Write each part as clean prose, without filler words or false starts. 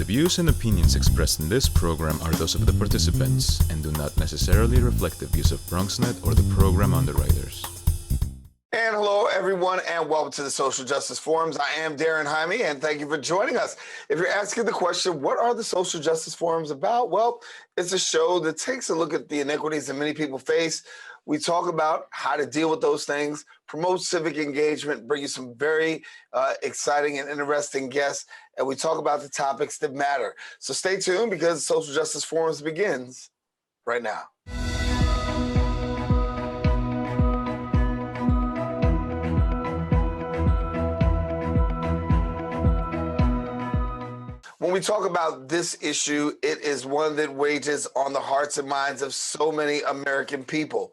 views and opinions expressed in this program are those of the participants and do not necessarily reflect the views of BronxNet or the program underwriters. And hello, everyone, and welcome to the Social Justice Forums. I am Daren, Jaime, and thank you for joining us. If you're asking the question, what are the Social Justice Forums about? Well, it's a show that takes a look at the inequities that many people face. We talk about how to deal with those things, promote civic engagement, bring you some very exciting and interesting guests, and we talk about the topics that matter. So stay tuned because Social Justice Forums begins right now. When we talk about this issue, it is one that wages on the hearts and minds of so many American people.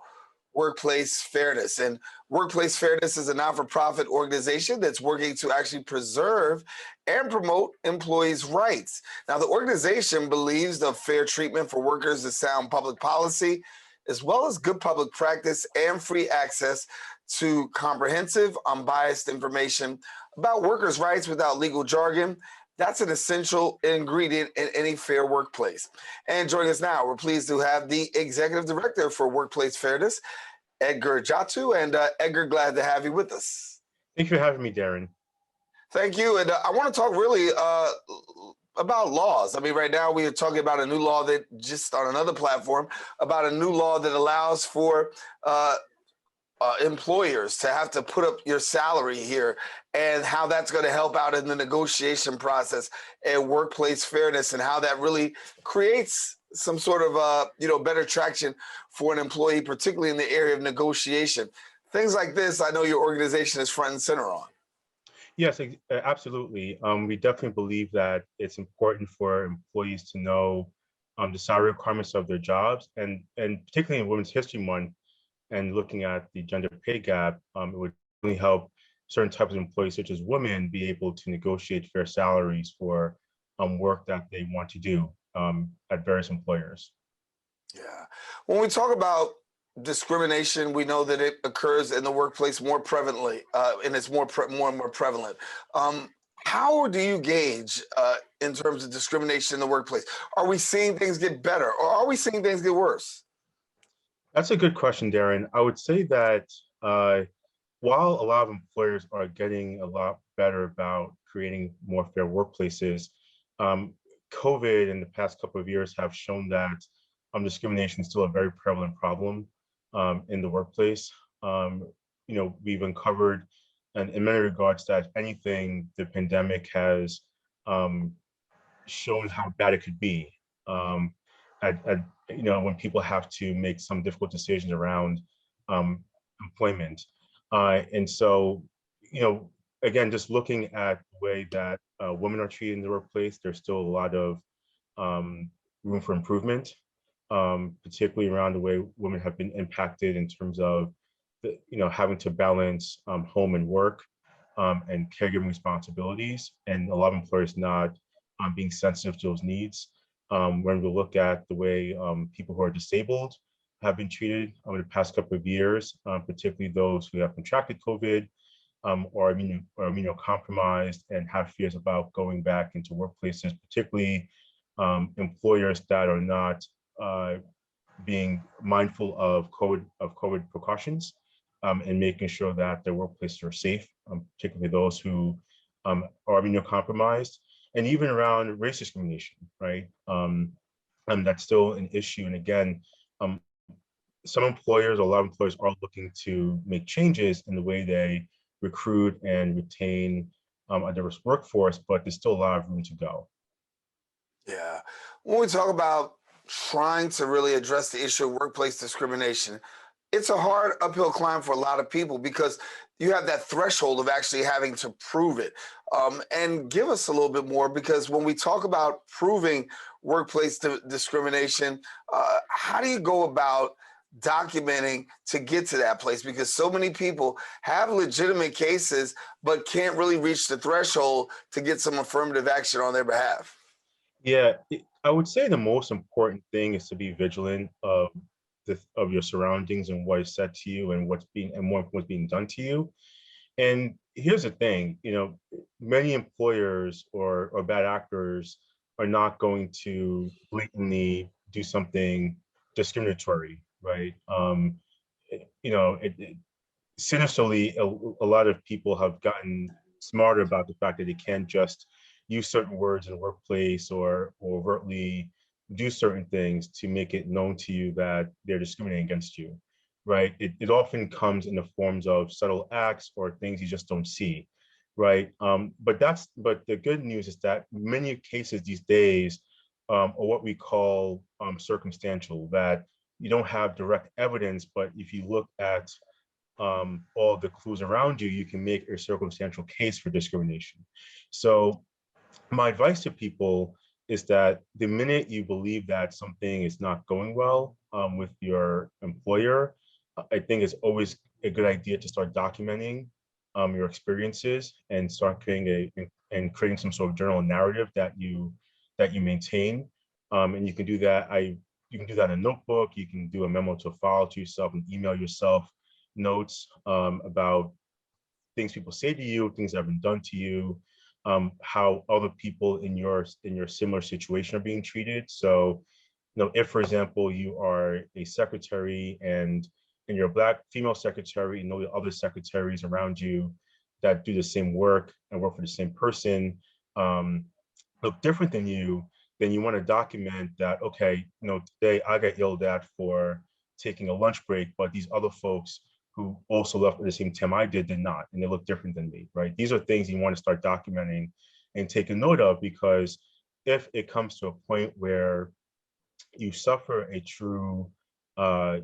Workplace fairness. And Workplace Fairness is a not-for-profit organization that's working to actually preserve and promote employees' rights. Now, the organization believes the fair treatment for workers is sound public policy, as well as good public practice and free access to comprehensive, unbiased information about workers' rights without legal jargon. That's an essential ingredient in any fair workplace. And joining us now, we're pleased to have the Executive Director for Workplace Fairness, Edgar Ndjatou. And Edgar, glad to have you with us. Thank you for having me, Daren. Thank you. And I want to talk really about laws. I mean, right now we are talking about a new law that just on another platform, about a new law that allows for employers to have to put up your salary here and how that's going to help out in the negotiation process and workplace fairness and how that really creates some sort of, better traction for an employee, particularly in the area of negotiation. Things like this, I know your organization is front and center on. Yes, absolutely. We definitely believe that it's important for employees to know the salary requirements of their jobs, and particularly in Women's History Month, and looking at the gender pay gap, it would really help certain types of employees, such as women, be able to negotiate fair salaries for work that they want to do at various employers. Yeah. When we talk about discrimination, we know that it occurs in the workplace more prevalently, and it's more and more prevalent. How do you gauge in terms of discrimination in the workplace? Are we seeing things get better, or are we seeing things get worse? That's a good question, Daren. I would say that while a lot of employers are getting a lot better about creating more fair workplaces, COVID in the past couple of years have shown that discrimination is still a very prevalent problem in the workplace. We've uncovered, and in many regards, that if anything, the pandemic has shown how bad it could be. When people have to make some difficult decisions around employment. And so, again, just looking at the way that women are treated in the workplace, there's still a lot of room for improvement, particularly around the way women have been impacted in terms of, having to balance home and work and caregiving responsibilities, and a lot of employers not being sensitive to those needs. When we look at the way people who are disabled have been treated over the past couple of years, particularly those who have contracted COVID or immunocompromised and have fears about going back into workplaces, particularly employers that are not being mindful of COVID precautions and making sure that their workplaces are safe, particularly those who are immunocompromised. And even around race discrimination, right? That's still an issue. And again, some employers, a lot of employers are looking to make changes in the way they recruit and retain a diverse workforce, but there's still a lot of room to go. Yeah. When we talk about trying to really address the issue of workplace discrimination, it's a hard uphill climb for a lot of people because you have that threshold of actually having to prove it. And give us a little bit more, because when we talk about proving workplace discrimination, how do you go about documenting to get to that place? Because so many people have legitimate cases, but can't really reach the threshold to get some affirmative action on their behalf. Yeah, I would say the most important thing is to be vigilant of your surroundings and what is said to you and what's being done to you. And here's the thing, many employers or bad actors are not going to blatantly do something discriminatory, right? Sinisterly, a lot of people have gotten smarter about the fact that they can't just use certain words in the workplace or overtly do certain things to make it known to you that they're discriminating against you, right? It often comes in the forms of subtle acts or things you just don't see, right? But the good news is that many cases these days are what we call circumstantial, that you don't have direct evidence, but if you look at all the clues around you, you can make a circumstantial case for discrimination. So my advice to people is that the minute you believe that something is not going well with your employer, I think it's always a good idea to start documenting your experiences and start creating some sort of journal narrative that you maintain. And you can do that. You can do that in a notebook. You can do a memo to a file to yourself and email yourself notes about things people say to you, things that have been done to you, how other people in your similar situation are being treated. So, if, for example, you are a secretary and you're a Black female secretary, you know the other secretaries around you that do the same work and work for the same person look different than you, then you want to document that, okay, today I got yelled at for taking a lunch break, but these other folks who also left at the same time I did not, and they look different than me, right? These are things you want to start documenting and take a note of, because if it comes to a point where you suffer a true, what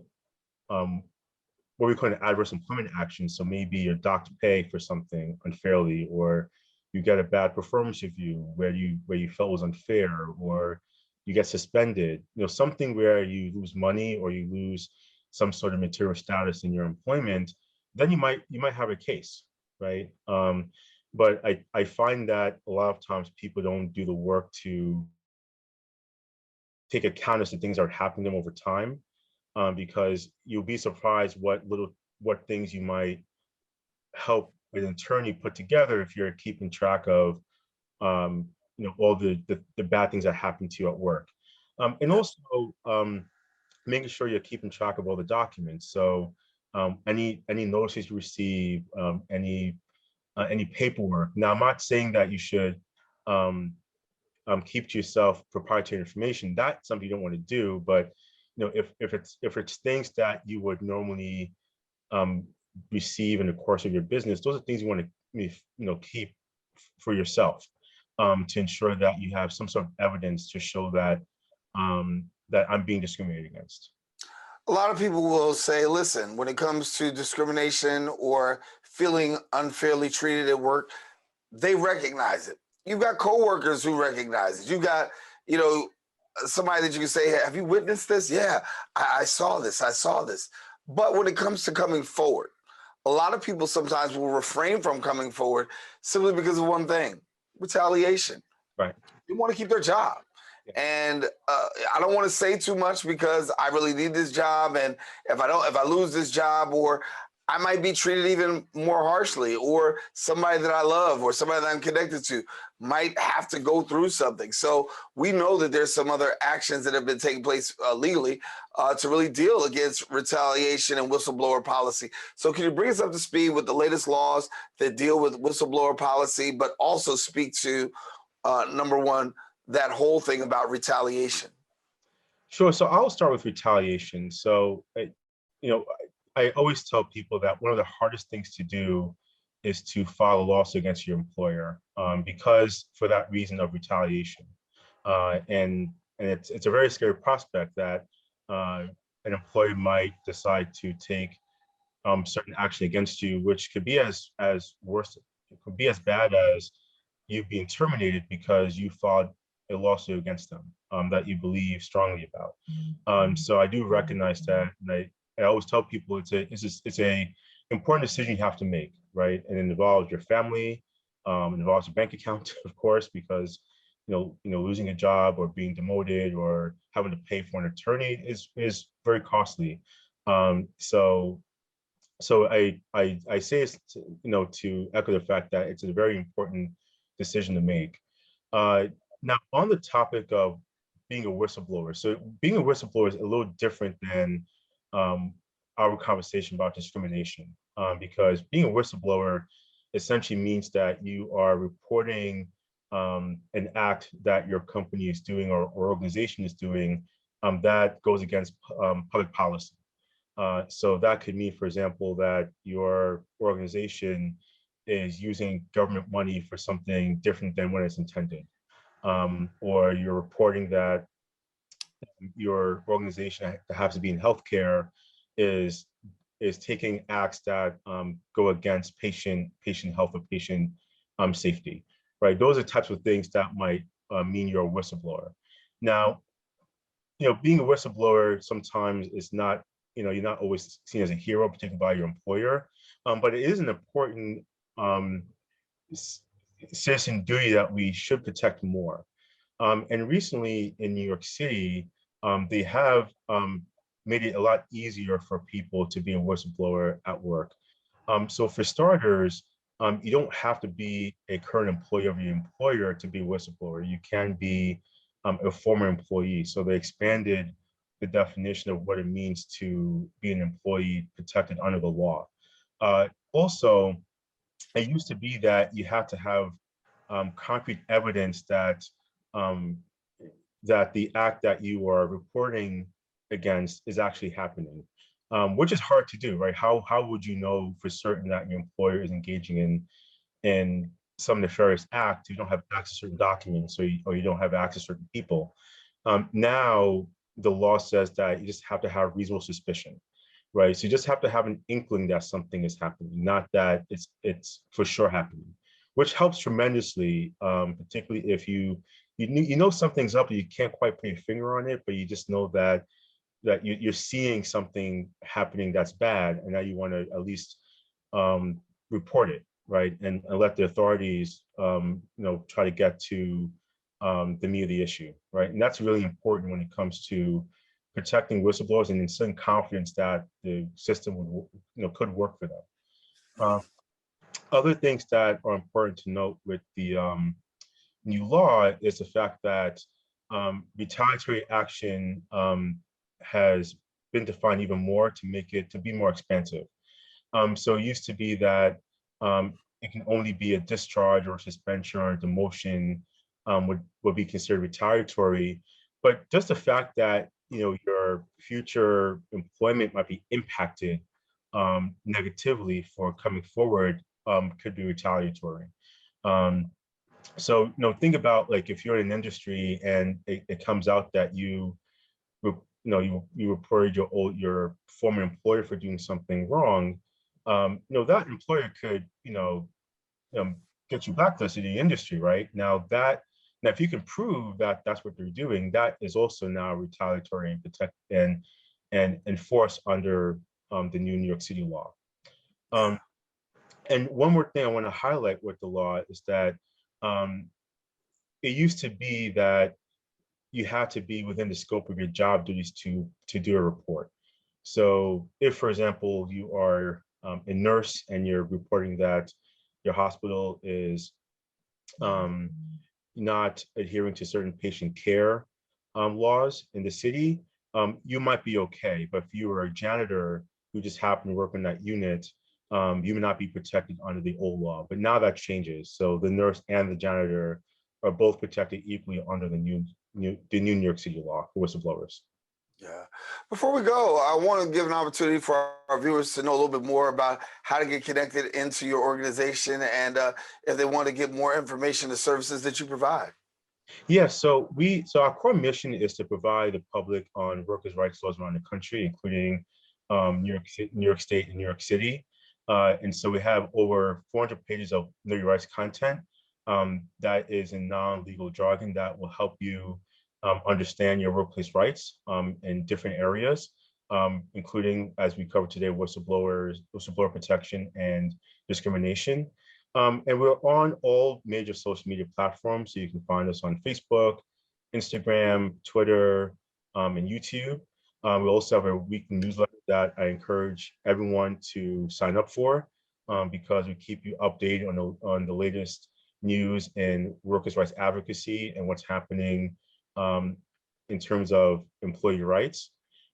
we call an adverse employment action, so maybe you're docked pay for something unfairly, or you get a bad performance review where you felt was unfair, or you get suspended, something where you lose money or you lose some sort of material status in your employment, then you might have a case, right? But I find that a lot of times people don't do the work to take account as to things that are happening to them over time, because you'll be surprised what things you might help an attorney put together if you're keeping track of all the bad things that happen to you at work, and also making sure you're keeping track of all the documents. So any notices you receive, any paperwork. Now, I'm not saying that you should keep to yourself proprietary information. That's something you don't want to do. But if it's things that you would normally receive in the course of your business, those are things you want to keep for yourself, to ensure that you have some sort of evidence to show that that I'm being discriminated against. A lot of people will say, listen, when it comes to discrimination or feeling unfairly treated at work, they recognize it. You've got coworkers who recognize it. You've got, somebody that you can say, hey, have you witnessed this? Yeah, I saw this. I saw this. But when it comes to coming forward, a lot of people sometimes will refrain from coming forward simply because of one thing: retaliation. Right. They want to keep their job. And I don't want to say too much because I really need this job. And if I lose this job, or I might be treated even more harshly, or somebody that I love or somebody that I'm connected to might have to go through something. So we know that there's some other actions that have been taking place legally to really deal against retaliation and whistleblower policy. So can you bring us up to speed with the latest laws that deal with whistleblower policy, but also speak to, number one, that whole thing about retaliation? Sure. So I'll start with retaliation. So, I always tell people that one of the hardest things to do is to file a lawsuit against your employer, because for that reason of retaliation. And it's a very scary prospect that an employer might decide to take certain action against you, which could be as worse, it could be as bad as you being terminated because you filed a lawsuit against them that you believe strongly about. So I do recognize that, and I always tell people it's a important decision you have to make, right? And it involves your family, it involves a bank account, of course, because losing a job or being demoted or having to pay for an attorney is very costly. So I say it's to echo the fact that it's a very important decision to make. Now, on the topic of being a whistleblower, so being a whistleblower is a little different than um, our conversation about discrimination, because being a whistleblower essentially means that you are reporting an act that your company is doing or organization is doing that goes against public policy. So that could mean, for example, that your organization is using government money for something different than what it's intended, or you're reporting that your organization that happens to be in healthcare is taking acts that go against patient health or patient safety, right? Those are types of things that might mean you're a whistleblower. Now, being a whistleblower sometimes is not, you're not always seen as a hero, particularly by your employer, but it is an important um, citizen duty that we should protect more. And recently in New York City, they have made it a lot easier for people to be a whistleblower at work. So for starters, you don't have to be a current employee of your employer to be a whistleblower. You can be a former employee. So they expanded the definition of what it means to be an employee protected under the law. Also, it used to be that you have to have concrete evidence that um, that the act that you are reporting against is actually happening, which is hard to do, right? How would you know for certain that your employer is engaging in some nefarious act if you don't have access to certain documents, or you don't have access to certain people? Now the law says that you just have to have reasonable suspicion, right? So you just have to have an inkling that something is happening, not that it's for sure happening, which helps tremendously, particularly if you know something's up, you can't quite put your finger on it, but you just know that you're seeing something happening that's bad, and that you want to at least report it, right, and let the authorities try to get to the meat of the issue, right? And that's really important when it comes to protecting whistleblowers and instilling confidence that the system would could work for them. Other things that are important to note with the new law is the fact that retaliatory action has been defined even more to make it to be more expansive. So it used to be that it can only be a discharge or suspension or demotion would be considered retaliatory. But just the fact that your future employment might be impacted negatively for coming forward could be retaliatory. So think about, like, if you're in an industry and it comes out that you reported your former employer for doing something wrong, that employer could get you blacklisted in the industry, right? Now if you can prove that that's what they're doing, that is also now retaliatory and protect and enforced under the new New York City law. And one more thing I want to highlight with the law is that it used to be that you had to be within the scope of your job duties to do a report. So if, for example, you are a nurse and you're reporting that your hospital is not adhering to certain patient care laws in the city, you might be okay. But if you were a janitor who just happened to work in that unit, you may not be protected under the old law. But now that changes. So the nurse and the janitor are both protected equally under the new New York City law for whistleblowers. Yeah. Before we go, I want to give an opportunity for our viewers to know a little bit more about how to get connected into your organization, and if they want to get more information, the services that you provide. Yeah, so our core mission is to provide the public on workers' rights laws around the country, including New York State, and New York City. And so we have over 400 pages of know your rights content that is in non-legal jargon that will help you understand your workplace rights in different areas, including, as we covered today, whistleblower protection and discrimination. And we're on all major social media platforms, so you can find us on Facebook, Instagram, Twitter, and YouTube. We also have a weekly newsletter that I encourage everyone to sign up for, because we keep you updated on the latest news in workers' rights advocacy and what's happening in terms of employee rights.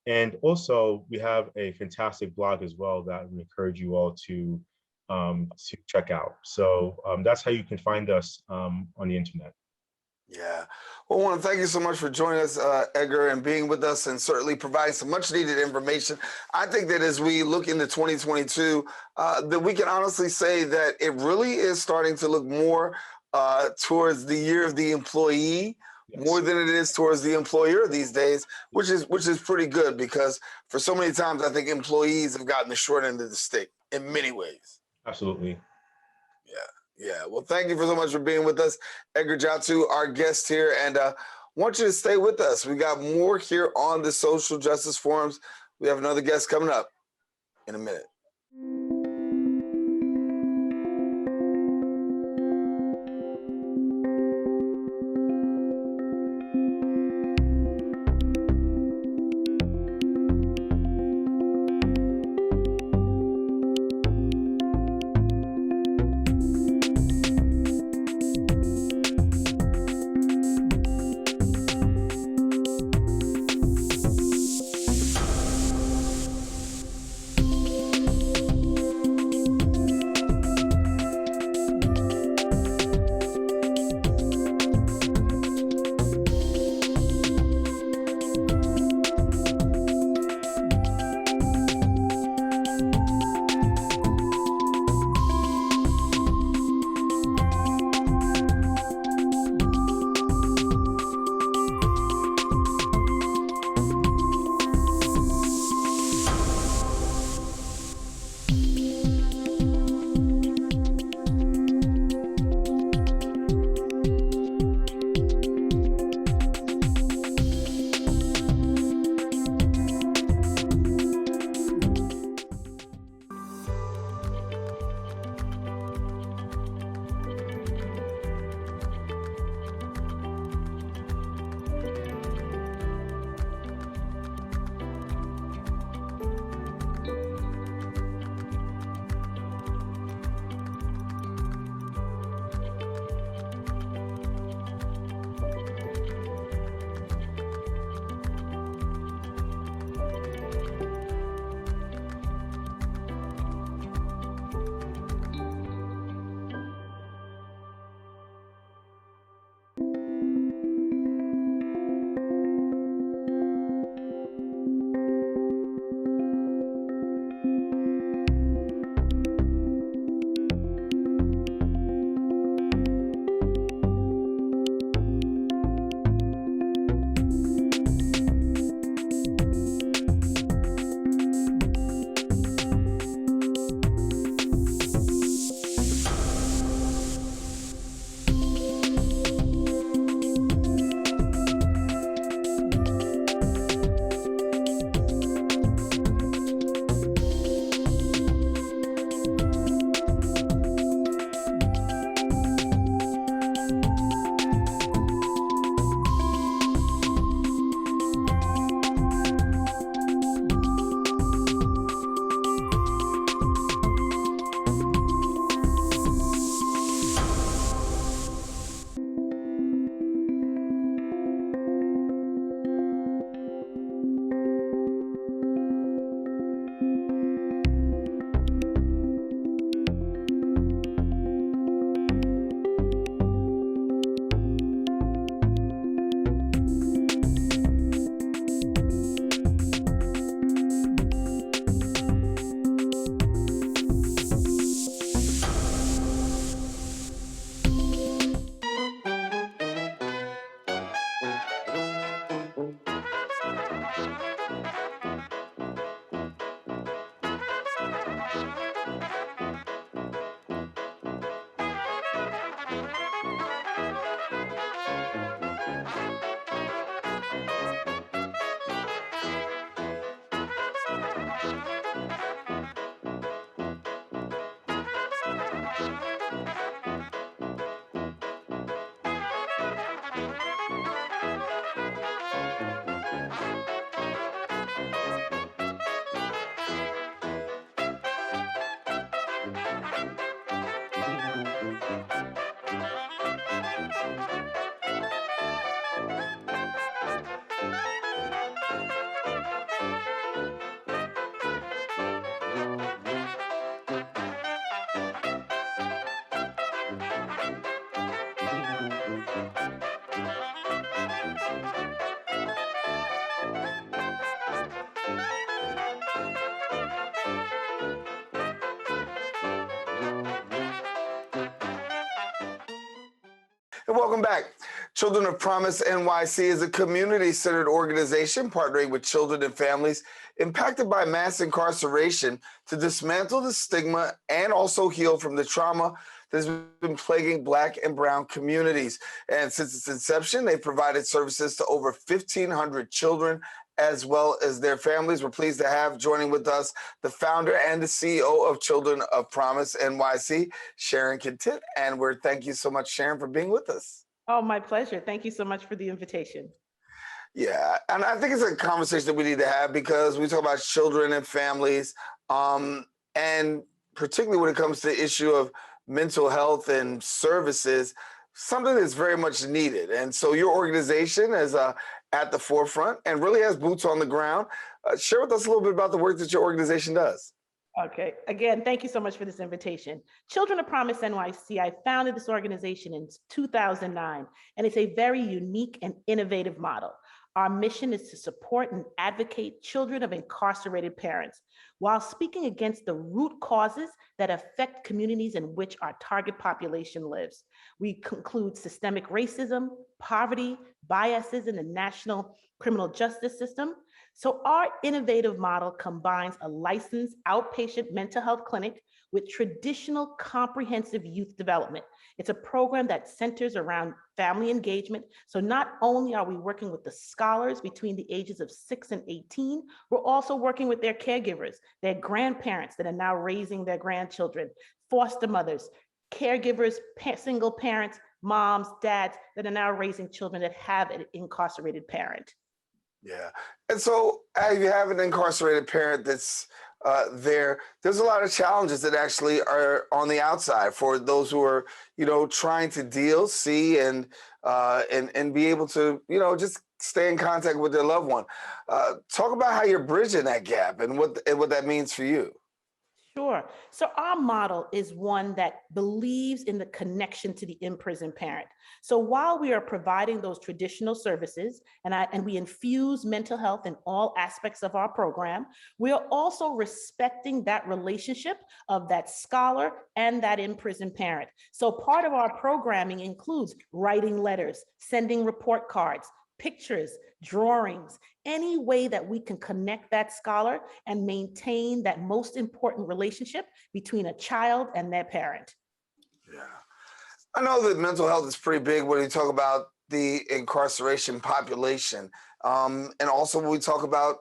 And also, we have a fantastic blog as well that we encourage you all to check out. So that's how you can find us on the internet. Yeah. Well, I want to thank you so much for joining us, Edgar, and being with us and certainly providing some much needed information. I think that as we look into 2022, that we can honestly say that it really is starting to look more towards the year of the employee, Yes. more than it is towards the employer these days, which is pretty good, because for so many times I think employees have gotten the short end of the stick in many ways. Absolutely. Yeah. Well, thank you so much for being with us, Edgar Ndjatou, our guest here, and want you to stay with us. We got more here on the Social Justice Forums. We have another guest coming up in a minute. And welcome back. Children of Promise NYC is a community-centered organization partnering with children and families impacted by mass incarceration to dismantle the stigma and also heal from the trauma that has been plaguing Black and Brown communities. And since its inception, they've provided services to over 1,500 children as well as their families. We're pleased to have joining with us the founder and the CEO of Children of Promise NYC, Sharon Content. And thank you so much, Sharon, for being with us. Oh, my pleasure. Thank you so much for the invitation. Yeah, and I think it's a conversation that we need to have because we talk about children and families, and particularly when it comes to the issue of mental health and services, something that's very much needed. And so your organization is at the forefront and really has boots on the ground. Share with us a little bit about the work that your organization does. Okay. Again, thank you so much for this invitation. Children of Promise NYC, I founded this organization in 2009, and it's a very unique and innovative model. Our mission is to support and advocate children of incarcerated parents while speaking against the root causes that affect communities in which our target population lives. We conclude systemic racism, poverty, biases in the national criminal justice system. So our innovative model combines a licensed outpatient mental health clinic with traditional comprehensive youth development. It's a program that centers around family engagement. So not only are we working with the scholars between the ages of 6 and 18, we're also working with their caregivers, their grandparents that are now raising their grandchildren, foster mothers, caregivers, single parents, moms, dads that are now raising children that have an incarcerated parent. Yeah. And so as you have an incarcerated parent that's there's a lot of challenges that actually are on the outside for those who are, trying to see, and be able to, just stay in contact with their loved one. Talk about how you're bridging that gap and what that means for you. Sure. So our model is one that believes in the connection to the imprisoned parent. So while we are providing those traditional services and we infuse mental health in all aspects of our program, we are also respecting that relationship of that scholar and that imprisoned parent. So part of our programming includes writing letters, sending report cards, pictures, drawings, any way that we can connect that scholar and maintain that most important relationship between a child and their parent. Yeah. I know that mental health is pretty big when you talk about the incarceration population. And also when we talk about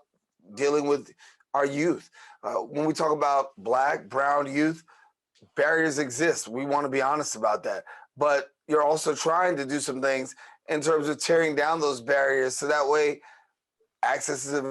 dealing with our youth. When we talk about Black, brown youth, barriers exist. We want to be honest about that. But you're also trying to do some things in terms of tearing down those barriers so that way access is.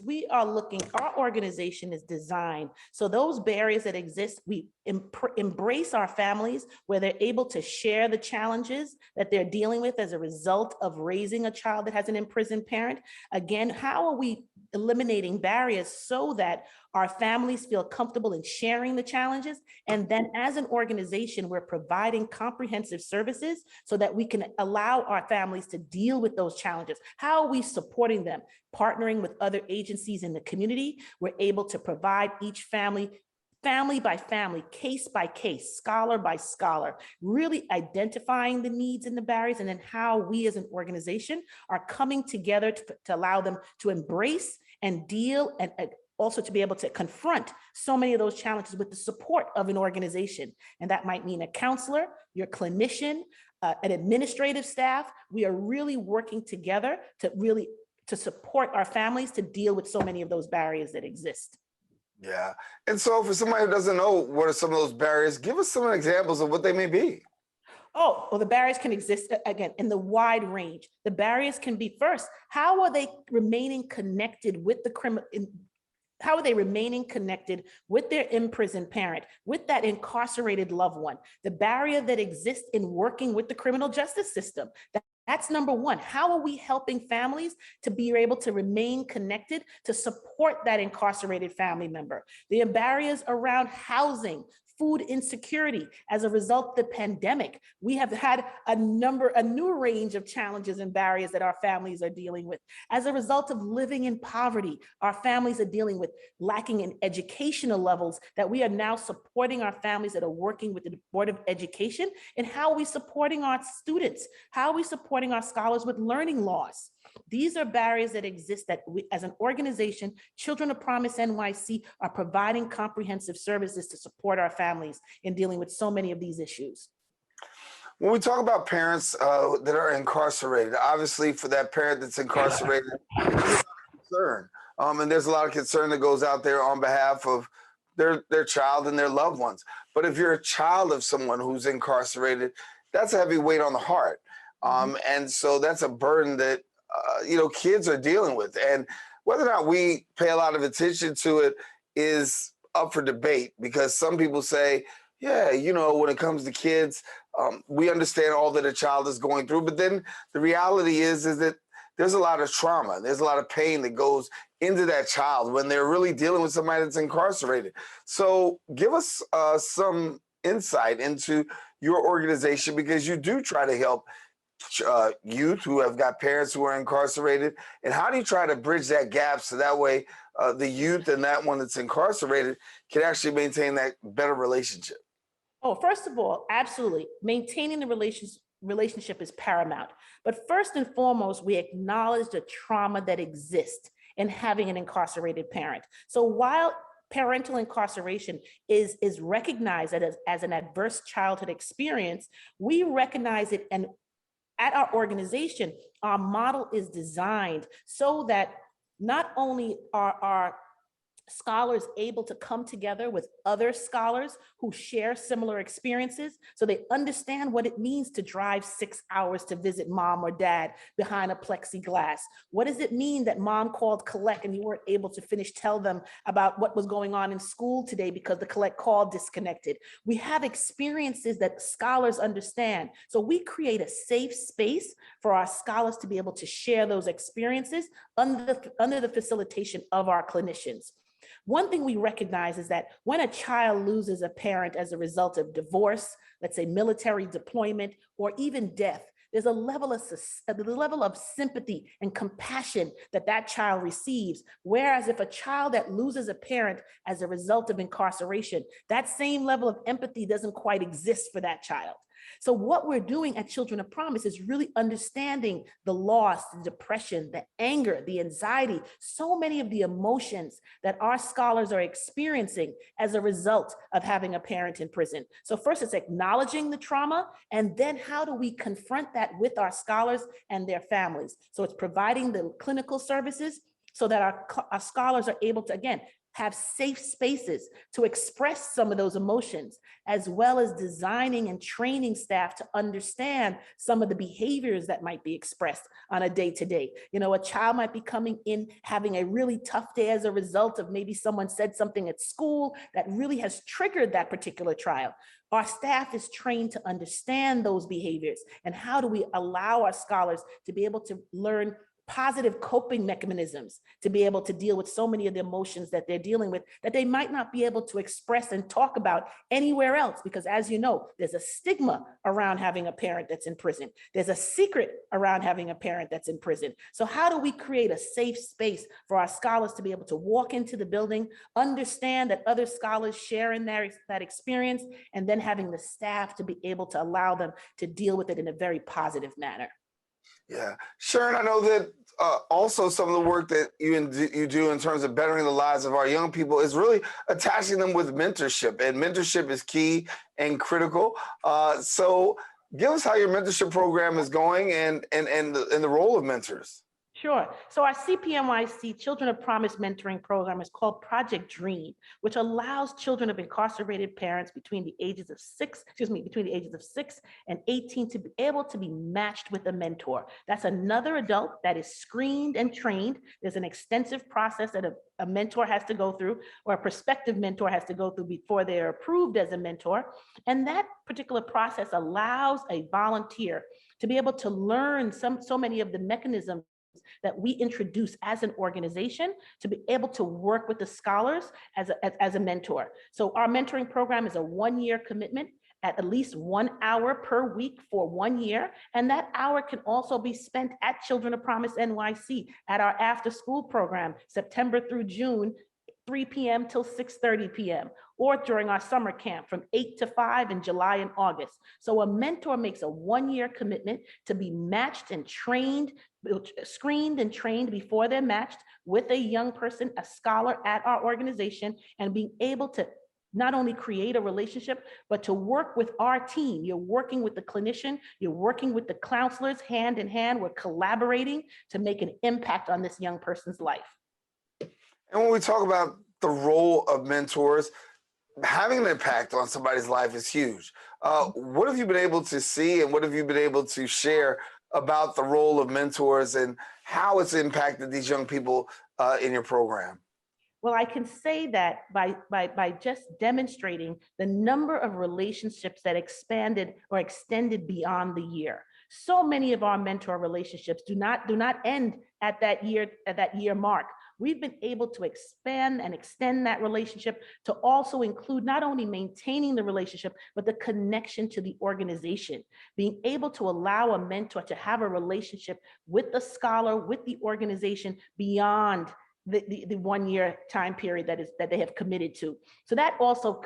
We are looking, our organization is designed so those barriers that exist, we embrace our families where they're able to share the challenges that they're dealing with as a result of raising a child that has an imprisoned parent. Again, how are we eliminating barriers so that our families feel comfortable in sharing the challenges? And then as an organization, we're providing comprehensive services so that we can allow our families to deal with those challenges. How are we supporting them? Partnering with other agencies in the community, we're able to provide each family by family, case by case, scholar by scholar, really identifying the needs and the barriers, and then how we as an organization are coming together to allow them to embrace and deal and also to be able to confront so many of those challenges with the support of an organization. And that might mean a counselor, your clinician, an administrative staff. We are really working together to support our families to deal with so many of those barriers that exist. Yeah. And so for somebody who doesn't know what are some of those barriers, give us some examples of what they may be. Oh, well, the barriers can exist, again, in the wide range. The barriers can be, first, how are they remaining connected with the criminal? How are they remaining connected with their imprisoned parent, with that incarcerated loved one? The barrier that exists in working with the criminal justice system, That's number one. How are we helping families to be able to remain connected to support that incarcerated family member? The barriers around housing, food insecurity. As a result of the pandemic, we have had a new range of challenges and barriers that our families are dealing with. As a result of living in poverty, our families are dealing with lacking in educational levels that we are now supporting our families that are working with the Board of Education. And how are we supporting our students? How are we supporting our scholars with learning loss? These are barriers that exist that we, as an organization, Children of Promise NYC, are providing comprehensive services to support our families in dealing with so many of these issues. When we talk about parents that are incarcerated, obviously for that parent that's incarcerated, there's a lot of concern. And there's a lot of concern that goes out there on behalf of their child and their loved ones. But if you're a child of someone who's incarcerated, that's a heavy weight on the heart. And so that's a burden that kids are dealing with. And whether or not we pay a lot of attention to it is up for debate, because some people say, yeah, when it comes to kids, we understand all that a child is going through. But then the reality is that there's a lot of trauma. There's a lot of pain that goes into that child when they're really dealing with somebody that's incarcerated. So give us some insight into your organization, because you do try to help youth who have got parents who are incarcerated. And how do you try to bridge that gap so that way the youth and that one that's incarcerated can actually maintain that better relationship? Oh, first of all, absolutely. Maintaining the relationship is paramount. But first and foremost, we acknowledge the trauma that exists in having an incarcerated parent. So while parental incarceration is recognized as an adverse childhood experience, we recognize it, and at our organization, our model is designed so that not only are our scholars able to come together with other scholars who share similar experiences, so they understand what it means to drive 6 hours to visit mom or dad behind a plexiglass. What does it mean that mom called collect and you weren't able to tell them about what was going on in school today because the collect call disconnected? We have experiences that scholars understand. So we create a safe space for our scholars to be able to share those experiences under the facilitation of our clinicians. One thing we recognize is that when a child loses a parent as a result of divorce, let's say military deployment, or even death, there's a level of sympathy and compassion that child receives. Whereas if a child that loses a parent as a result of incarceration, that same level of empathy doesn't quite exist for that child. So what we're doing at Children of Promise is really understanding the loss, the depression, the anger, the anxiety, so many of the emotions that our scholars are experiencing as a result of having a parent in prison. So first, it's acknowledging the trauma, and then how do we confront that with our scholars and their families? So it's providing the clinical services so that our scholars are able to, again, have safe spaces to express some of those emotions, as well as designing and training staff to understand some of the behaviors that might be expressed on a day-to-day. A child might be coming in having a really tough day as a result of maybe someone said something at school that really has triggered that particular child. Our staff is trained to understand those behaviors, and how do we allow our scholars to be able to learn positive coping mechanisms to be able to deal with so many of the emotions that they're dealing with that they might not be able to express and talk about anywhere else. Because as you know, there's a stigma around having a parent that's in prison. There's a secret around having a parent that's in prison. So how do we create a safe space for our scholars to be able to walk into the building, understand that other scholars share in that experience, and then having the staff to be able to allow them to deal with it in a very positive manner? Yeah. Sharon, I know that also some of the work that you do in terms of bettering the lives of our young people is really attaching them with mentorship, and mentorship is key and critical. So give us how your mentorship program is going and the role of mentors. Sure. So our CPNYC Children of Promise Mentoring Program is called Project Dream, which allows children of incarcerated parents between the ages of 6 and 18 to be able to be matched with a mentor. That's another adult that is screened and trained. There's an extensive process that a mentor has to go through, or a prospective mentor has to go through before they're approved as a mentor. And that particular process allows a volunteer to be able to learn so many of the mechanisms that we introduce as an organization to be able to work with the scholars as a mentor. So our mentoring program is a 1-year commitment at least 1 hour per week for 1 year. And that hour can also be spent at Children of Promise NYC at our after school program, September through June, 3 p.m. till 6:30 p.m., or during our summer camp from 8 to 5 in July and August. So a mentor makes a 1-year commitment to be matched and trained, screened and trained before they're matched with a young person, a scholar at our organization, and being able to not only create a relationship, but to work with our team. You're working with the clinician, you're working with the counselors hand in hand. We're collaborating to make an impact on this young person's life. And when we talk about the role of mentors, having an impact on somebody's life is huge. What have you been able to see, and what have you been able to share about the role of mentors and how it's impacted these young people in your program? Well, I can say that by just demonstrating the number of relationships that expanded or extended beyond the year. So many of our mentor relationships do not end at that year mark. We've been able to expand and extend that relationship to also include not only maintaining the relationship, but the connection to the organization. Being able to allow a mentor to have a relationship with the scholar, with the organization beyond the 1 year time period that they have committed to. So that also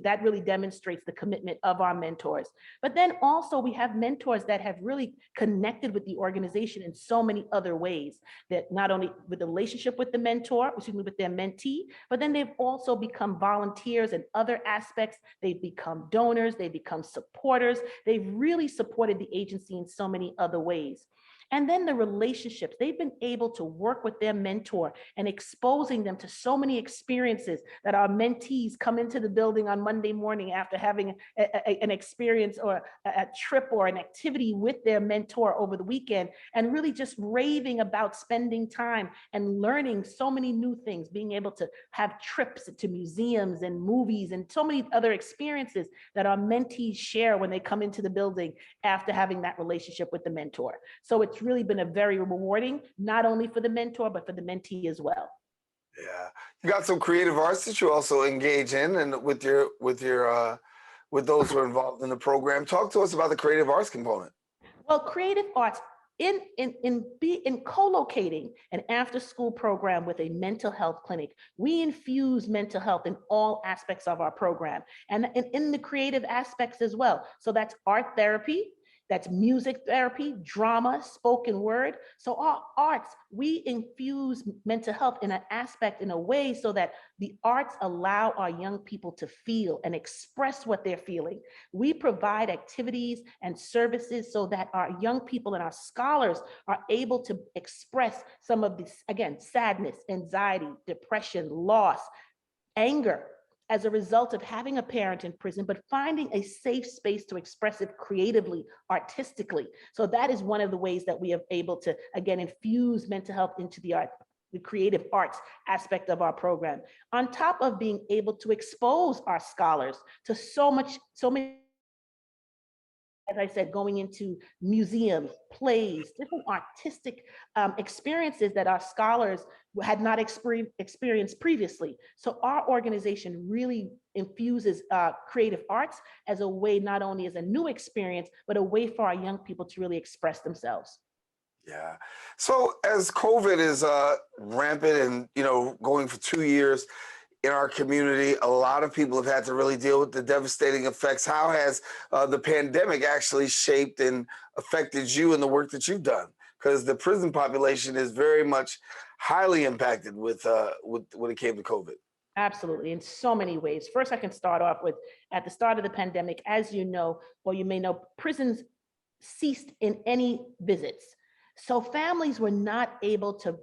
that really demonstrates the commitment of our mentors. But then also we have mentors that have really connected with the organization in so many other ways, that not only with the relationship with the mentor, with their mentee, but then they've also become volunteers in other aspects. They've become donors, they've become supporters. They've really supported the agency in so many other ways. And then the relationships, they've been able to work with their mentor and exposing them to so many experiences that our mentees come into the building on Monday morning after having an experience or a trip or an activity with their mentor over the weekend, and really just raving about spending time and learning so many new things, being able to have trips to museums and movies and so many other experiences that our mentees share when they come into the building after having that relationship with the mentor. So it's really been a very rewarding, not only for the mentor, but for the mentee as well. Yeah, you got some creative arts that you also engage in, and with those who are involved in the program. Talk to us about the creative arts component. Well, creative arts in co-locating an after-school program with a mental health clinic, we infuse mental health in all aspects of our program, and in the creative aspects as well. So that's art therapy. That's music therapy, drama, spoken word. So our arts, we infuse mental health in an aspect, in a way, so that the arts allow our young people to feel and express what they're feeling. We provide activities and services so that our young people and our scholars are able to express some of this, again, sadness, anxiety, depression, loss, anger, as a result of having a parent in prison, but finding a safe space to express it creatively, artistically. So that is one of the ways that we are able to, again, infuse mental health into the creative arts aspect of our program. On top of being able to expose our scholars to so many, as I said, going into museums, plays, different artistic experiences that our scholars had not experienced previously. So our organization really infuses creative arts as a way, not only as a new experience, but a way for our young people to really express themselves. Yeah. So as COVID is rampant and going for 2 years in our community, a lot of people have had to really deal with the devastating effects. How has the pandemic actually shaped and affected you and the work that you've done? Because the prison population is very much highly impacted with when it came to COVID. Absolutely, in so many ways. First, I can start off with, at the start of the pandemic, as you know, or you may know, prisons ceased in any visits. So families were not able to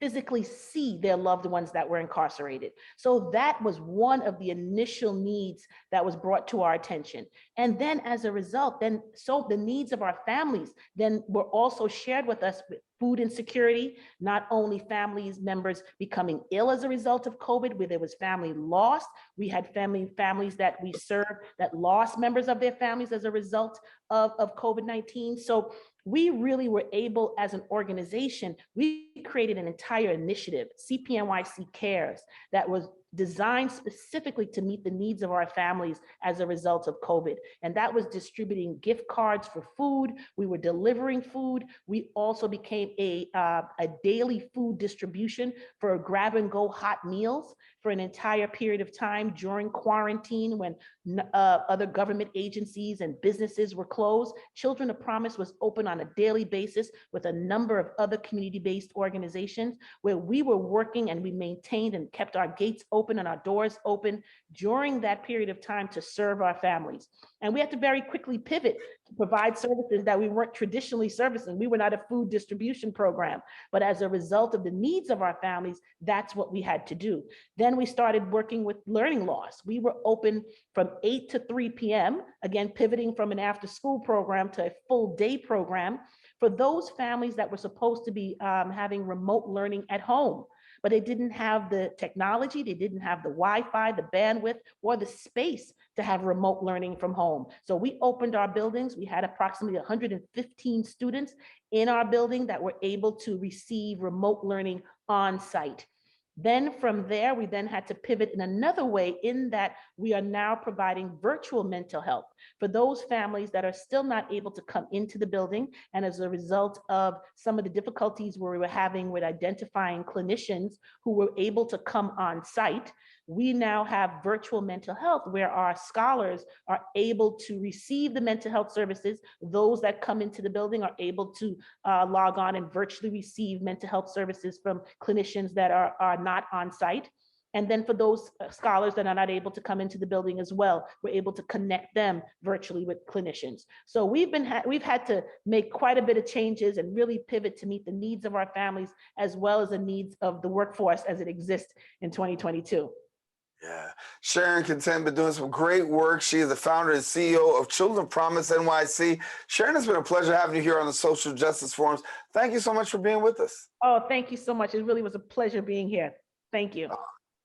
physically see their loved ones that were incarcerated. So that was one of the initial needs that was brought to our attention. And then as a result, so the needs of our families then were also shared with us with food insecurity, not only families members becoming ill as a result of COVID, where there was family loss. We had families that we served that lost members of their families as a result of COVID-19. So we really were able, as an organization, we created an entire initiative, CPNYC Cares, that was designed specifically to meet the needs of our families as a result of COVID. And that was distributing gift cards for food. We were delivering food. We also became a daily food distribution for grab and go hot meals for an entire period of time during quarantine when other government agencies and businesses were closed. Children of Promise was open on a daily basis with a number of other community-based organizations where we were working, and we maintained and kept our gates open and our doors open during that period of time to serve our families. And we had to very quickly pivot to provide services that we weren't traditionally servicing. We were not a food distribution program, but as a result of the needs of our families, that's what we had to do. Then we started working with learning loss. We were open from 8 to 3 p.m., again, pivoting from an after school program to a full day program for those families that were supposed to be having remote learning at home, but they didn't have the technology, they didn't have the Wi-Fi, the bandwidth, or the space to have remote learning from home. So we opened our buildings. We had approximately 115 students in our building that were able to receive remote learning on site. Then from there, we then had to pivot in another way, in that we are now providing virtual mental health for those families that are still not able to come into the building. And as a result of some of the difficulties where we were having with identifying clinicians who were able to come on site, we now have virtual mental health where our scholars are able to receive the mental health services. Those that come into the building are able to log on and virtually receive mental health services from clinicians that are not on site. And then for those scholars that are not able to come into the building as well, we're able to connect them virtually with clinicians. So we've had to make quite a bit of changes and really pivot to meet the needs of our families as well as the needs of the workforce as it exists in 2022. Yeah, Sharon Content been doing some great work. She is the founder and CEO of Children of Promise NYC. Sharon, it's been a pleasure having you here on the Social Justice Forums. Thank you so much for being with us. Oh, thank you so much. It really was a pleasure being here. Thank you.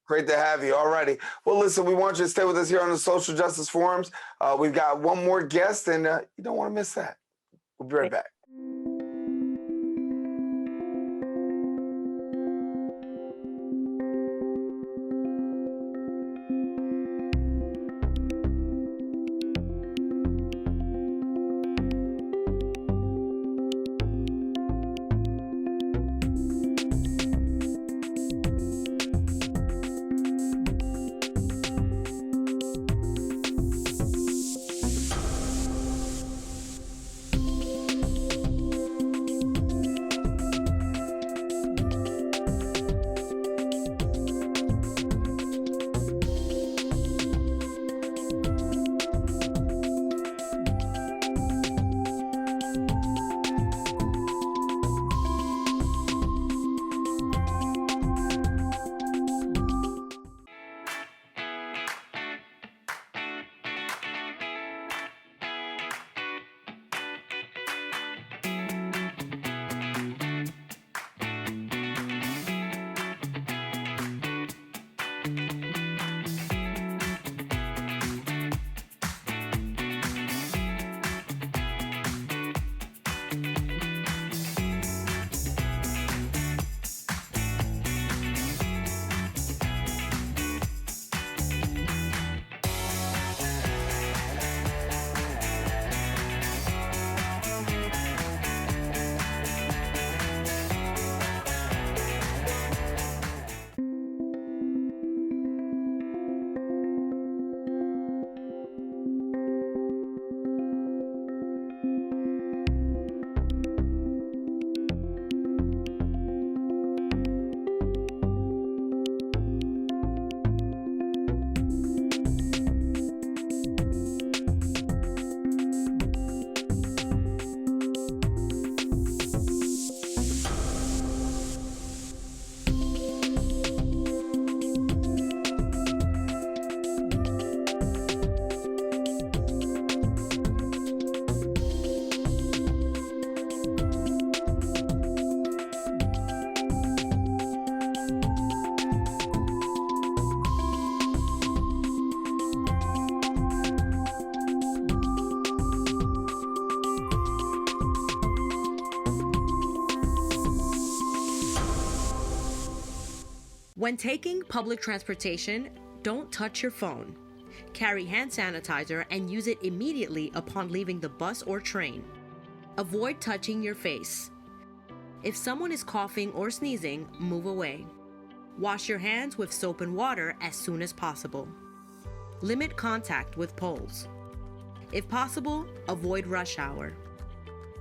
Great to have you. All righty. Well, listen, we want you to stay with us here on the Social Justice Forums. We've got one more guest, and you don't want to miss that. We'll be right back. When taking public transportation, don't touch your phone. Carry hand sanitizer and use it immediately upon leaving the bus or train. Avoid touching your face. If someone is coughing or sneezing, move away. Wash your hands with soap and water as soon as possible. Limit contact with poles. If possible, avoid rush hour.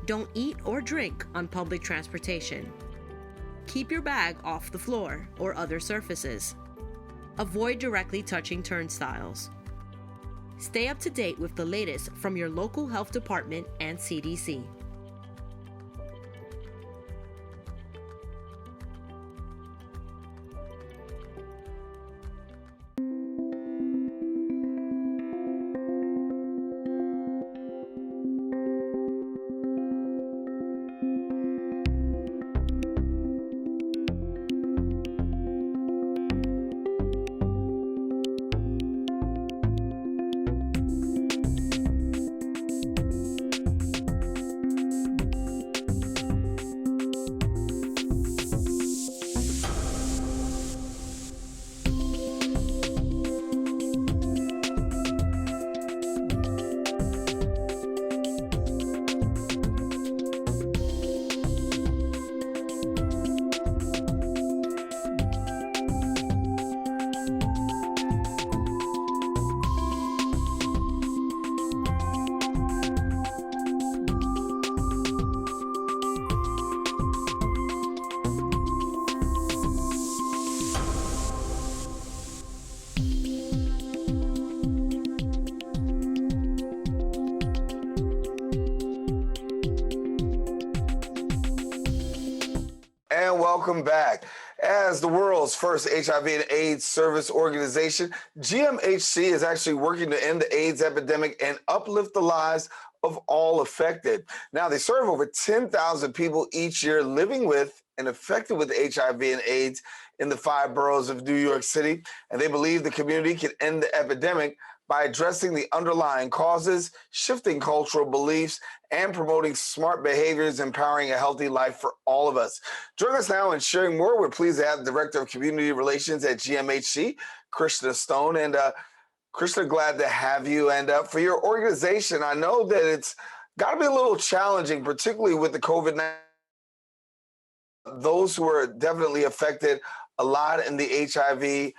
Don't eat or drink on public transportation. Keep your bag off the floor or other surfaces. Avoid directly touching turnstiles. Stay up to date with the latest from your local health department and CDC. And welcome back. As the world's first HIV and AIDS service organization, GMHC is actually working to end the AIDS epidemic and uplift the lives of all affected. Now, they serve over 10,000 people each year living with and affected with HIV and AIDS in the 5 boroughs of New York City, and they believe the community can end the epidemic by addressing the underlying causes, shifting cultural beliefs, and promoting smart behaviors, empowering a healthy life for all of us. Joining us now and sharing more, we're pleased to have Director of Community Relations at GMHC, Krishna Stone. And Krishna, glad to have you. And for your organization, I know that it's got to be a little challenging, particularly with the COVID-19. Those who are definitely affected a lot in the HIV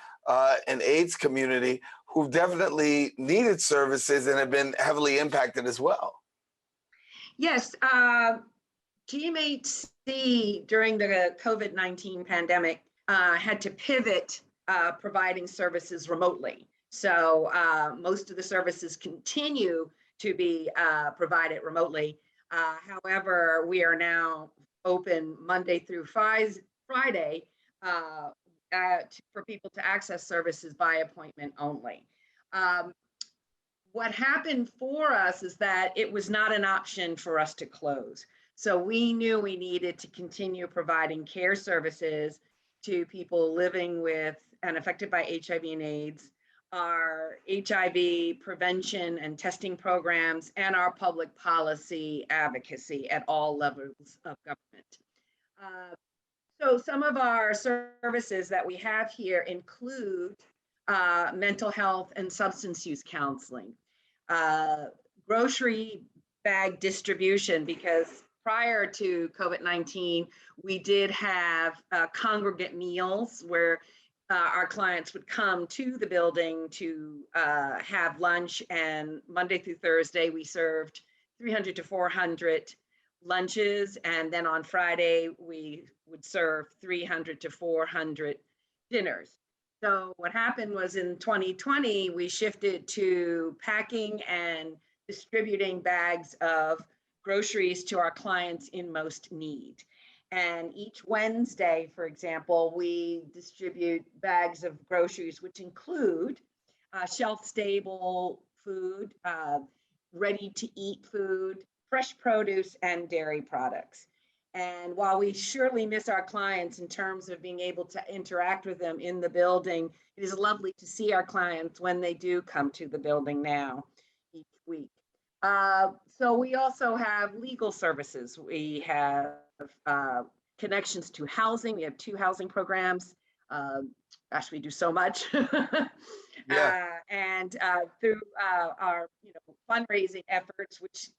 and AIDS community, who've definitely needed services and have been heavily impacted as well. Yes, GMHC during the COVID-19 pandemic had to pivot providing services remotely. So most of the services continue to be provided remotely. However, we are now open Monday through Friday for people to access services by appointment only. What happened for us is that it was not an option for us to close. So we knew we needed to continue providing care services to people living with and affected by HIV and AIDS, our HIV prevention and testing programs, and our public policy advocacy at all levels of government. So some of our services that we have here include mental health and substance use counseling, grocery bag distribution, because prior to COVID-19, we did have congregate meals where our clients would come to the building to have lunch, and Monday through Thursday, we served 300 to 400 lunches, and then on Friday, we would serve 300 to 400 dinners. So what happened was in 2020, we shifted to packing and distributing bags of groceries to our clients in most need. And each Wednesday, for example, we distribute bags of groceries, which include shelf-stable food, ready-to-eat food, fresh produce, and dairy products. And while we surely miss our clients in terms of being able to interact with them in the building, it is lovely to see our clients when they do come to the building now each week. So we also have legal services. We have connections to housing. We have 2 housing programs gosh, we do so much. Yeah. And through our fundraising efforts, which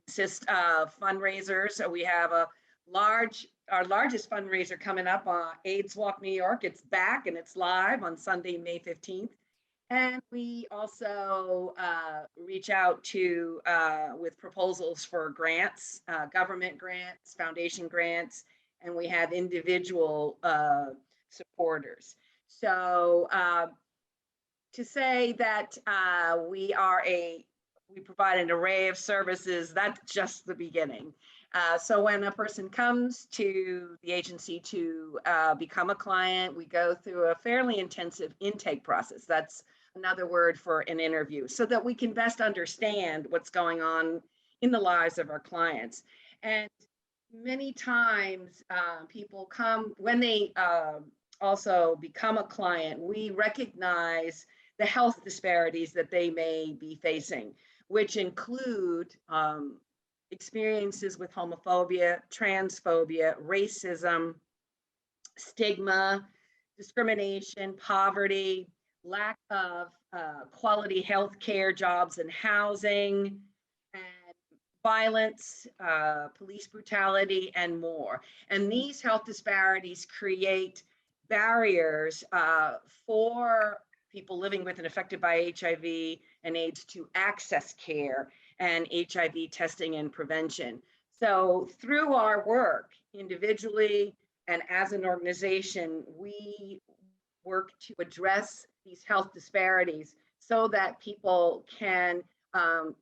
consist of fundraisers. So we have our largest fundraiser coming up on AIDS Walk New York. It's back and it's live on Sunday, May 15th. And we also reach out to with proposals for grants, government grants, foundation grants, and we have individual supporters. So to say that we provide an array of services, that's just the beginning. So when a person comes to the agency to become a client, we go through a fairly intensive intake process. That's another word for an interview, so that we can best understand what's going on in the lives of our clients. And many times people come, when they also become a client, we recognize the health disparities that they may be facing, which include experiences with homophobia, transphobia, racism, stigma, discrimination, poverty, lack of quality health care, jobs and housing, and violence, police brutality, and more. And these health disparities create barriers for people living with and affected by HIV and AIDS to access care and HIV testing and prevention. So through our work, individually and as an organization, we work to address these health disparities so that people can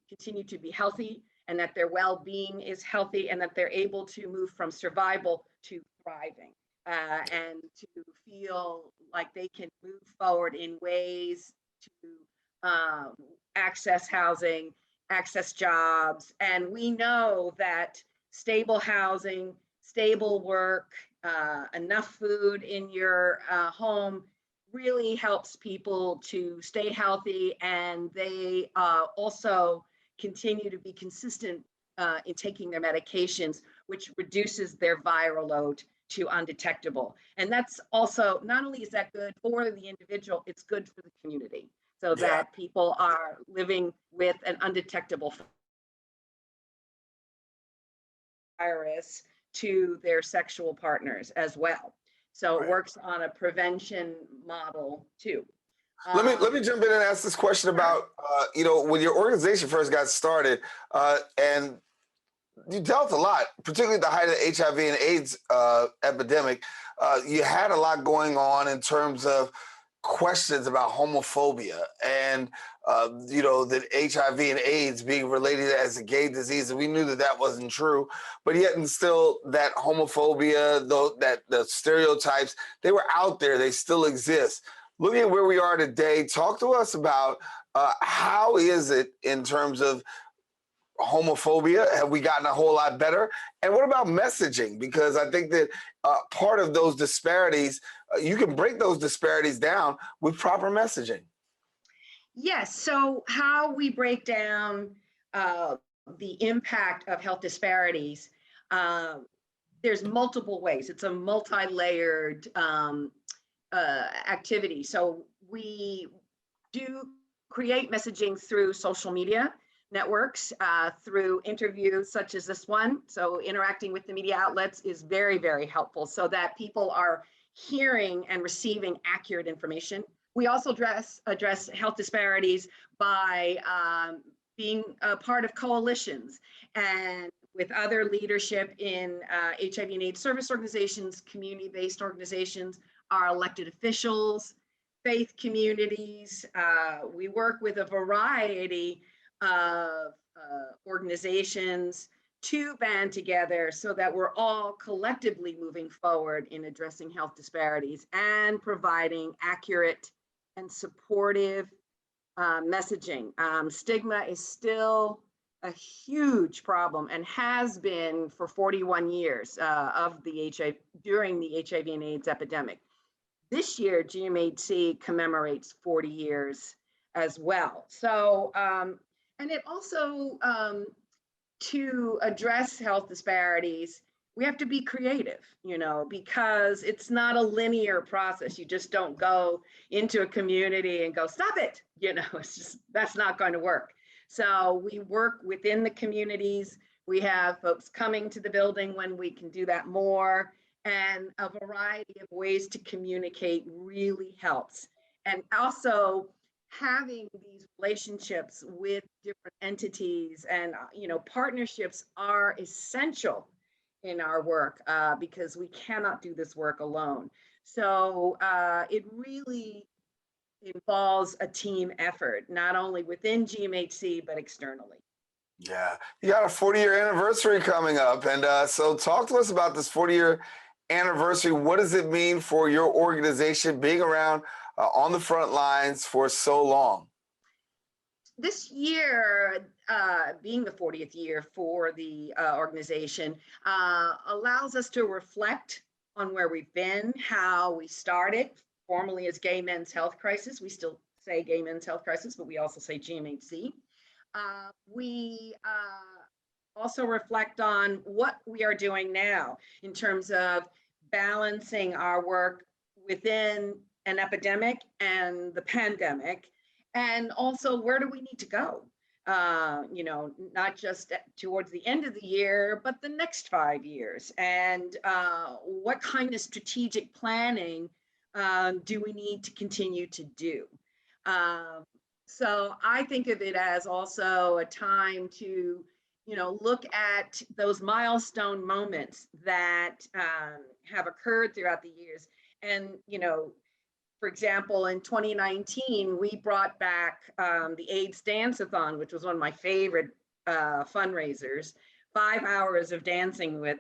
continue to be healthy, and that their well-being is healthy, and that they're able to move from survival to thriving, and to feel like they can move forward in ways to access housing, access jobs. And we know that stable housing, stable work, enough food in your home really helps people to stay healthy, and they also continue to be consistent in taking their medications, which reduces their viral load to undetectable. And that's also, not only is that good for the individual, it's good for the community, so that people are living with an undetectable virus to their sexual partners as well. So it works on a prevention model too. Let me jump in and ask this question about when your organization first got started, and you dealt a lot, particularly at the height of the HIV and AIDS epidemic. You had a lot going on in terms of questions about homophobia and that HIV and AIDS being related as a gay disease, and we knew that that wasn't true, but yet and still that homophobia, though, that the stereotypes, they were out there, they still exist. Looking at where we are today, talk to us about how is it in terms of homophobia? Have we gotten a whole lot better? And what about messaging? Because I think that part of those disparities, you can break those disparities down with proper messaging. Yes, so how we break down the impact of health disparities, there's multiple ways. It's a multi-layered activity. So we do create messaging through social media networks, through interviews such as this one. So interacting with the media outlets is very, very helpful, so that people are hearing and receiving accurate information. We also address health disparities by being a part of coalitions and with other leadership in HIV and AIDS service organizations, community-based organizations, our elected officials, faith communities. We work with a variety of organizations to band together so that we're all collectively moving forward in addressing health disparities and providing accurate and supportive messaging. Stigma is still a huge problem and has been for 41 years during the HIV and AIDS epidemic. This year, GMHC commemorates 40 years as well. So, and it also, to address health disparities, we have to be creative, because it's not a linear process. You just don't go into a community and go, stop it. It's just, that's not going to work. So we work within the communities. We have folks coming to the building when we can do that more, and a variety of ways to communicate really helps. And also having these relationships with different entities and, partnerships are essential in our work, because we cannot do this work alone. So it really involves a team effort, not only within GMHC, but externally. Yeah, you got a 40-year anniversary coming up. And so talk to us about this 40-year anniversary. What does it mean for your organization being around on the front lines for so long? This year, being the 40th year for the organization, allows us to reflect on where we've been, how we started, formerly as Gay Men's Health Crisis. We still say Gay Men's Health Crisis, but we also say GMHC. We also reflect on what we are doing now in terms of balancing our work within an epidemic and the pandemic, and also where do we need to go, not just towards the end of the year, but the next 5 years, and what kind of strategic planning do we need to continue to do. So I think of it as also a time to, look at those milestone moments that have occurred throughout the years. And, for example, in 2019, we brought back the AIDS Dance-a-thon, which was one of my favorite fundraisers, 5 hours of dancing with,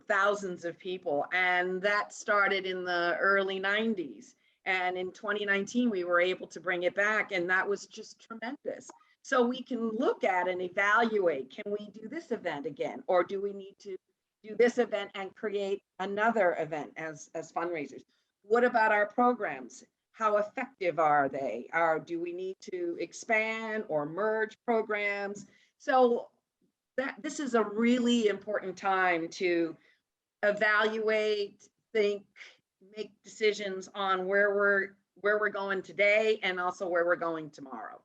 thousands of people. And that started in the early 90s. And in 2019, we were able to bring it back, and that was just tremendous. So we can look at and evaluate, can we do this event again? Or do we need to do this event and create another event as fundraisers? What about our programs? How effective are they? Do we need to expand or merge programs? So this is a really important time to evaluate, think, make decisions on where we're going today, and also where we're going tomorrow.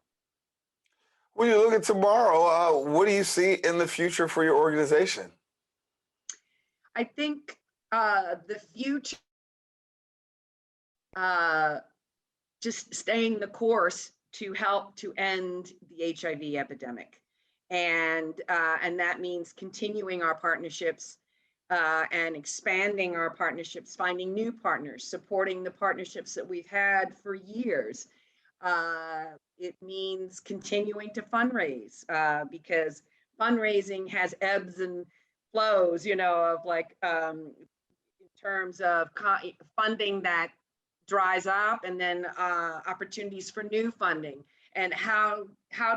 When you look at tomorrow, what do you see in the future for your organization? I think the future, just staying the course to help to end the HIV epidemic, and that means continuing our partnerships. And expanding our partnerships, finding new partners, supporting the partnerships that we've had for years. It means continuing to fundraise, because fundraising has ebbs and flows, of like in terms of funding that dries up, and then opportunities for new funding. And how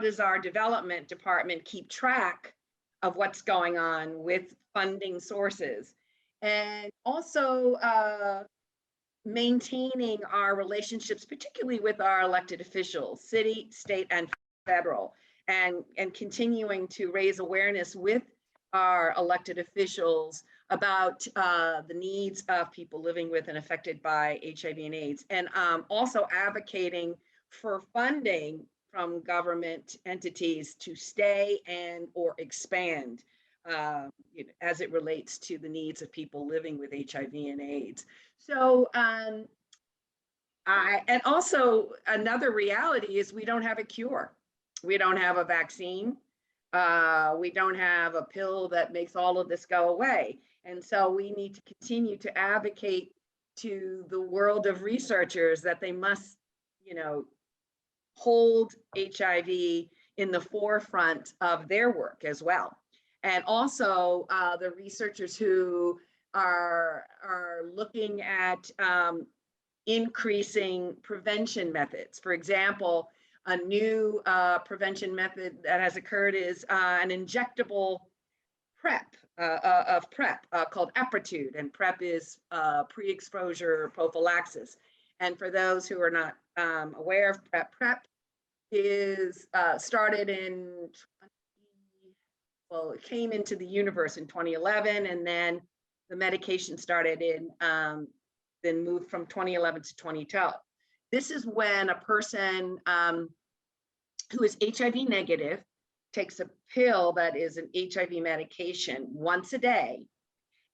does our development department keep track of what's going on with funding sources, and also maintaining our relationships, particularly with our elected officials, city, state, and federal, and continuing to raise awareness with our elected officials about the needs of people living with and affected by HIV and AIDS, and also advocating for funding from government entities to stay and or expand as it relates to the needs of people living with HIV and AIDS. So, and also another reality is we don't have a cure. We don't have a vaccine. We don't have a pill that makes all of this go away. And so we need to continue to advocate to the world of researchers that they must, hold HIV in the forefront of their work as well. And also the researchers who are looking at increasing prevention methods. For example, a new prevention method that has occurred is an injectable PrEP, called Epritude, and PrEP is pre-exposure prophylaxis. And for those who are not aware of PrEP, PrEP is started in well, it came into the universe in 2011, and then the medication started in, then moved from 2011 to 2012. This is when a person who is HIV negative takes a pill that is an HIV medication once a day,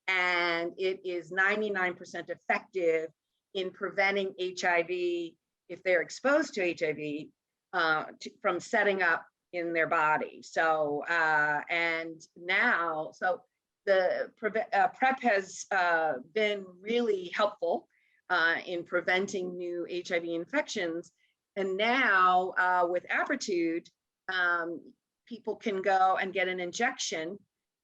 and it is 99% effective in preventing HIV, if they're exposed to HIV, from setting up in their body. So, and now, so the PrEP has been really helpful in preventing new HIV infections. And now with Apretude, people can go and get an injection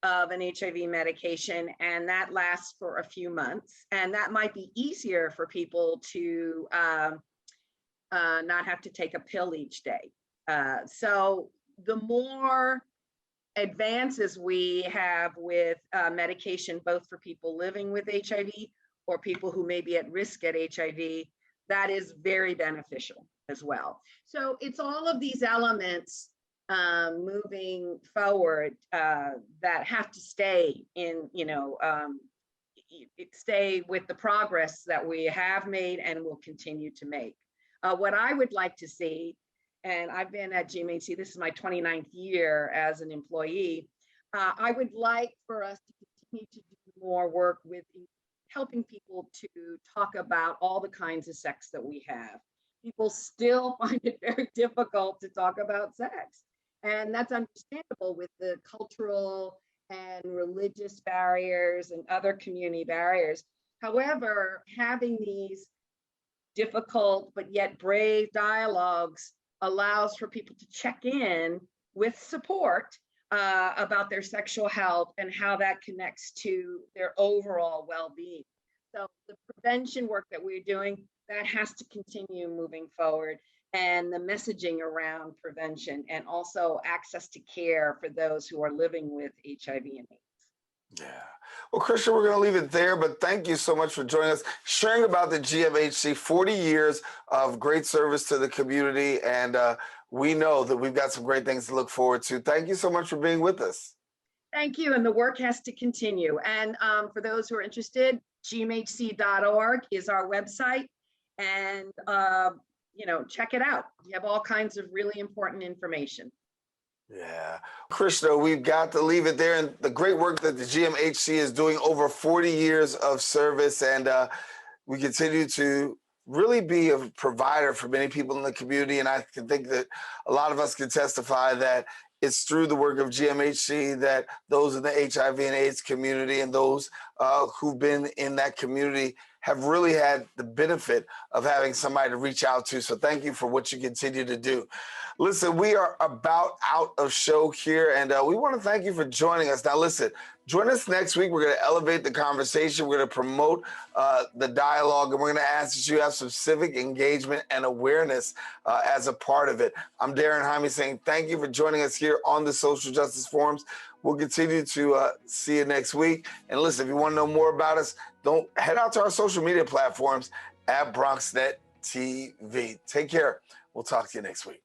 of an HIV medication, and that lasts for a few months. And that might be easier for people to not have to take a pill each day. So the more advances we have with medication, both for people living with HIV or people who may be at risk at HIV, that is very beneficial as well. So it's all of these elements moving forward that have to stay in, stay with the progress that we have made and will continue to make. What I would like to see, and I've been at GMHC, this is my 29th year as an employee, I would like for us to continue to do more work with helping people to talk about all the kinds of sex that we have. People still find it very difficult to talk about sex. And that's understandable with the cultural and religious barriers and other community barriers. However, having these difficult but yet brave dialogues allows for people to check in with support about their sexual health and how that connects to their overall well-being. So the prevention work that we're doing, that has to continue moving forward, and the messaging around prevention and also access to care for those who are living with HIV and AIDS. Yeah. Well, Krishna, we're going to leave it there, but thank you so much for joining us, sharing about the GMHC, 40 years of great service to the community, and we know that we've got some great things to look forward to. Thank you so much for being with us. Thank you, and the work has to continue. And for those who are interested, gmhc.org is our website, and check it out. We have all kinds of really important information. Yeah. Krishna, we've got to leave it there. And the great work that the GMHC is doing, over 40 years of service. And we continue to really be a provider for many people in the community. And I can think that a lot of us can testify that it's through the work of GMHC that those in the HIV and AIDS community and those who've been in that community have really had the benefit of having somebody to reach out to. So thank you for what you continue to do. Listen, we are about out of show here, and we want to thank you for joining us. Now listen, join us next week. We're going to elevate the conversation. We're going to promote the dialogue, and we're going to ask that you have some civic engagement and awareness as a part of it. I'm Daren Jaime saying thank you for joining us here on the Social Justice Forums. We'll continue to see you next week. And listen, if you want to know more about us, don't head out to our social media platforms at BronxNet TV. Take care. We'll talk to you next week.